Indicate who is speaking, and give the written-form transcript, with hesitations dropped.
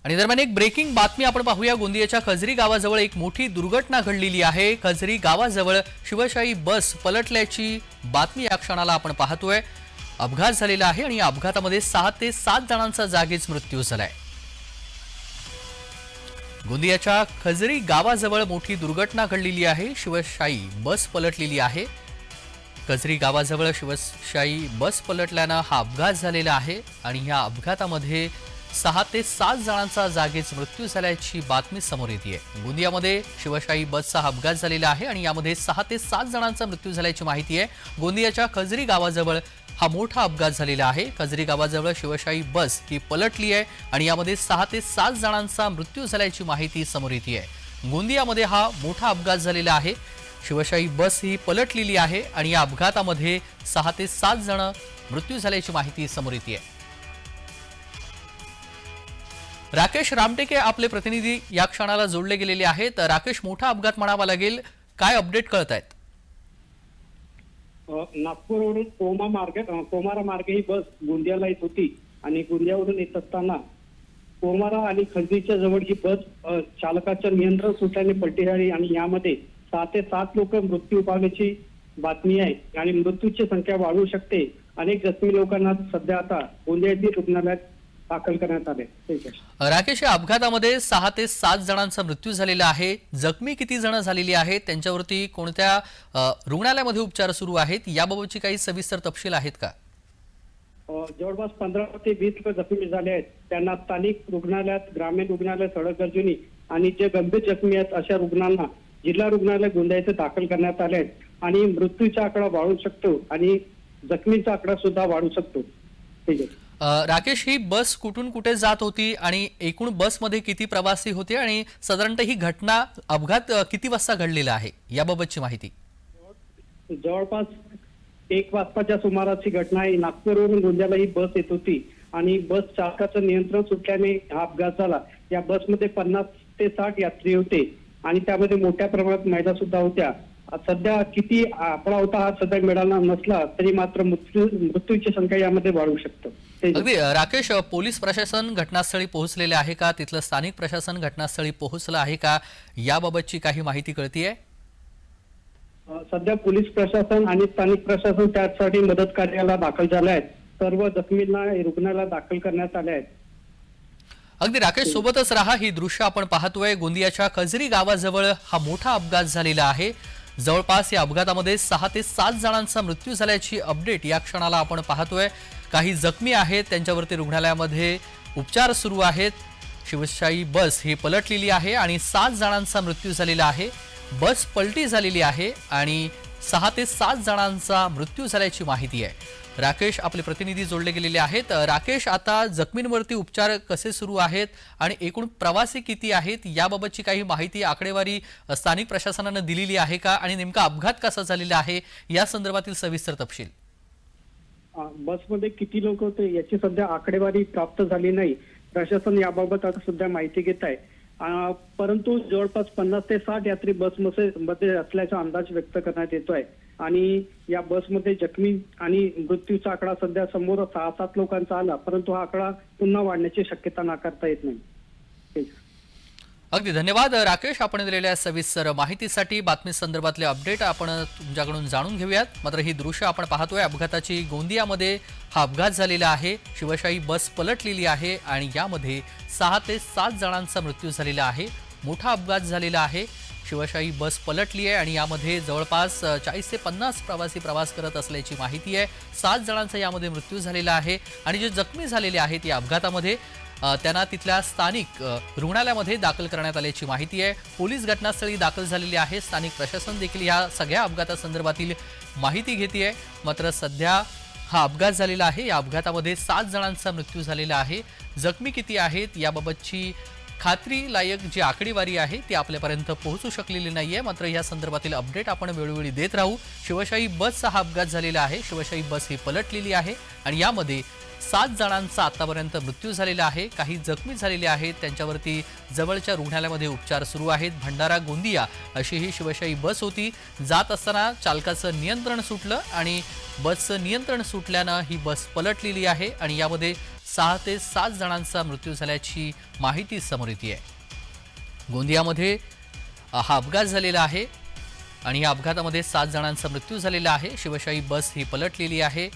Speaker 1: आणि दरम्यान एक ब्रेकिंग बातमी आपण पाहूया। गोंदियाच्या खजरी गावाजवळ एक मोठी दुर्घटना घडलेली आहे। खजरी गावाजवळ शिवशाही बस पलटल्याची बातमी या क्षणाला आपण पाहतोय। अपघात झालेला आहे आणि या अपघातामध्ये 6 ते 7 जणांचा जागीच मृत्यू झालाय। गोंदियाच्या खजरी गावाजवळ मोठी दुर्घटना घडलेली आहे। शिवशाही बस पलटलेली आहे। खजरी गावाजवळ शिवशाही बस पलटल्याने हा अपघात झालेला आहे आणि या अपघातामध्ये 6 ते 7 जणांचा जागीच मृत्यू झाल्याची बातमी समोर येते। गोंदियामध्ये शिवशाही बसचा अपघात झालेला आहे आणि यामध्ये 6 ते 7 जणांचा मृत्यू झाल्याची माहिती आहे। गोंदियाच्या खजरी गावाजवळ हा मोठा अपघात झालेला आहे। खजरी गावाजवळ शिवशाही बस ही पलटली आहे आणि यामध्ये 6 ते 7 जणांचा मृत्यू झाल्याची माहिती समोर येते आहे। गोंदियामध्ये हा मोठा अपघात झालेला आहे। शिवशाही बस ही पलटलेली आहे आणि या अपघातामध्ये 6 ते 7 जण मृत्यू झाल्याची माहिती समोर येते आहे। राकेश रामटेके आपले प्रतिनिधी या क्षणाला जोडले गेलेले आहेत। राकेश, मोठा अपघात म्हणावा लागेल, काय अपडेट कळत आहेत?
Speaker 2: नागपूरवरून कोमारा मार्गे ही बस गोंदियाला येत होती आणि गोंदियावरून येत असताना कोमारा आणि खजरीच्या जवळ ही बस चालकाचं नियंत्रण सुटल्याने पलटी झाली आणि यामध्ये 6 ते 7 लोक मृत्यू पावल्याची बातमी आहे आणि मृत्यूची संख्या वाढू शकते। अनेक जखमी लोकांना सध्या आता गोंदिया येथील रुग्णालयात दाखल करण्यात आले।
Speaker 1: राकेश, या अपघातामध्ये 6 ते 7 जणांचा मृत्यू झालेला आहे। जखमी किती जण झालेली आहेत, त्यांच्यावरती कोणत्या रुग्णालयामध्ये उपचार सुरू आहेत, याबाबतची काही सविस्तर तपशील आहेत का?
Speaker 2: जवळपास 15 ते 20 लोक जखमी झाले आहेत। त्यांना स्थानिक रुग्णालयात, ग्रामीण रुग्णालय सडकगर्जुनी आणि जे गंभीर जखमी आहेत अशा रुग्णांना जिल्हा रुग्णालय गोंदिया येथे दाखल करण्यात आले आहेत आणि मृत्यूचा आकडा वाढू शकतो आणि जखमींचा आकडा सुद्धा वाढू शकतो।
Speaker 1: राकेश, ही बस कुठून कुठे जात होती आणि एकूण बसमध्ये किती प्रवासी होते आणि साधारणतः ही घटना, अपघात किती वाजता घडलेला आहे, याबाबतची माहिती?
Speaker 2: जवळपास 1 वाजताच्या सुमारास ही घटना आहे। नागपूरवरून गोंदियाला ही बस येत होती आणि बस चालकाचं नियंत्रण सुटल्याने हा अपघात झाला। या बसमध्ये 50 ते 60 यात्री होते आणि त्यामध्ये मोठ्या प्रमाणात महिला सुद्धा होत्या। सध्या किती आकडा होता हा सध्या मिळाला नसला तरी मात्र मृत्यूची संख्या यामध्ये वाढू शकते।
Speaker 1: अगदी राकेश, पोलीस प्रशासन घटनास्थळी पोहोचलेले आहे का? तिथलं स्थानिक प्रशासन घटनास्थळी पोहोचलं आहे का, याबाबतची काही माहिती कळतीये?
Speaker 2: सध्या पोलीस प्रशासन आणि स्थानिक प्रशासन त्यासाठी मदत कार्याला दाखल झाले आहेत। सर्व जखमींना रुग्णालयात दाखल करण्यात आले आहेत।
Speaker 1: अगदी राकेश, सोबतच रहा। ही दृश्य आपण पाहतोय। गोंदियाच्या खजरी गावाजवळ हा मोठा अपघात झालेला आहे। जवळपास या अपघातामध्ये 6 ते 7 जणांचा मृत्यू झाल्याची अपडेट या क्षणाला आपण पाहतोय। काही जखमी आहेत, त्यांच्यावरती रुग्णालयामध्ये उपचार सुरू आहेत। शिवशाही बस ही पलटलेली आहे आणि 7 जणांचा मृत्यू झालेला आहे। बस पलटी झालेली आहे आणि 6 ते 7 जणांचा मृत्यू झाल्याची माहिती आहे। राकेश, आपले प्रतिनिधी जोडले गेलेले आहेत। राकेश, आता जखमींवरती उपचार कसे सुरू आहेत आणि एकूण प्रवासी किती आहेत, याबाबतची काही माहिती, आकडेवारी स्थानिक प्रशासनाने दिलेली आहे का आणि नेमका अपघात कसा झालेला आहे, या संदर्भातील सविस्तर तपशील?
Speaker 2: बसमध्ये किती लोक होते याची सध्या आकडेवारी प्राप्त झाली नाही। प्रशासन याबाबत आता सध्या माहिती घेत आहे, परंतु जवळपास 50 ते 60 यात्री बसमध्ये असल्याचा अंदाज व्यक्त करण्यात येतोय आणि या बसमध्ये जखमी आणि मृत्यूचा आकडा सध्या समोर 6-7 लोकांचा आला, परंतु हा आकडा पुन्हा वाढण्याची शक्यता नाकारता येत नाही।
Speaker 1: अगदी धन्यवाद राकेश, आपण दिलेल्या सविस्तर माहितीसाठी। बातमी संदर्भातले अपडेट आपण तुमच्याकडून जाणून घेऊयात। मात्र ही दृश्य आपण पाहतोय अपघाताची। गोंदियामध्ये हा अपघात झालेला आहे। शिवशाही बस पलटलेली आहे आणि यामध्ये 6 ते 7 जणांचा मृत्यू झालेला आहे। मोठा अपघात झालेला आहे। शिवशाही बस पलटली आहे आणि यामध्ये जवळपास 40 ते 50 प्रवासी प्रवास करत असल्याची माहिती आहे। 7 जणांचा यामध्ये मृत्यू झालेला आहे आणि जे जखमी झालेले आहेत या अपघातामध्ये त्यांना तिथल्या स्थानिक रुग्णालयामध्ये दाखल करण्यात आल्याची माहिती आहे। पोलीस घटनास्थळी दाखल झालेली आहे। स्थानिक प्रशासन देखील या सगळ्या अपघातासंदर्भातील माहिती घेते। मात्र सध्या हा अपघात झालेला आहे। या अपघातामध्ये 7 जणांचा मृत्यू झालेला आहे। जखमी किती आहेत याबाबतची खात्रीलायक जी आकडेवारी आहे ती आपल्यापर्यंत पोहोचू शकलेली नाहीये। मात्र या संदर्भातील अपडेट आपण वेळोवेळी देत राहू। शिवशाही बसचा हा अपघात झालेला आहे। शिवशाही बस ही पलटलेली आहे आणि यामध्ये 7 जणांचा आतापर्यंत मृत्यू झालेला आहे। काही जखमी झालेले आहेत, त्यांच्यावरती जवळच्या रुग्णालयामध्ये उपचार सुरू आहेत। भंडारा गोंदिया अशी ही शिवशाही बस होती। जात असताना चालकाचं नियंत्रण सुटलं आणि बसचं नियंत्रण सुटल्यानं ही बस पलटलेली आहे आणि यामध्ये 6 ते 7 जणांचा मृत्यू झाल्याची माहिती समोर येते आहे। गोंदियामध्ये हा अपघात झालेला आहे आणि या अपघातामध्ये 7 जणांचा मृत्यू झालेला आहे। शिवशाही बस ही पलटलेली आहे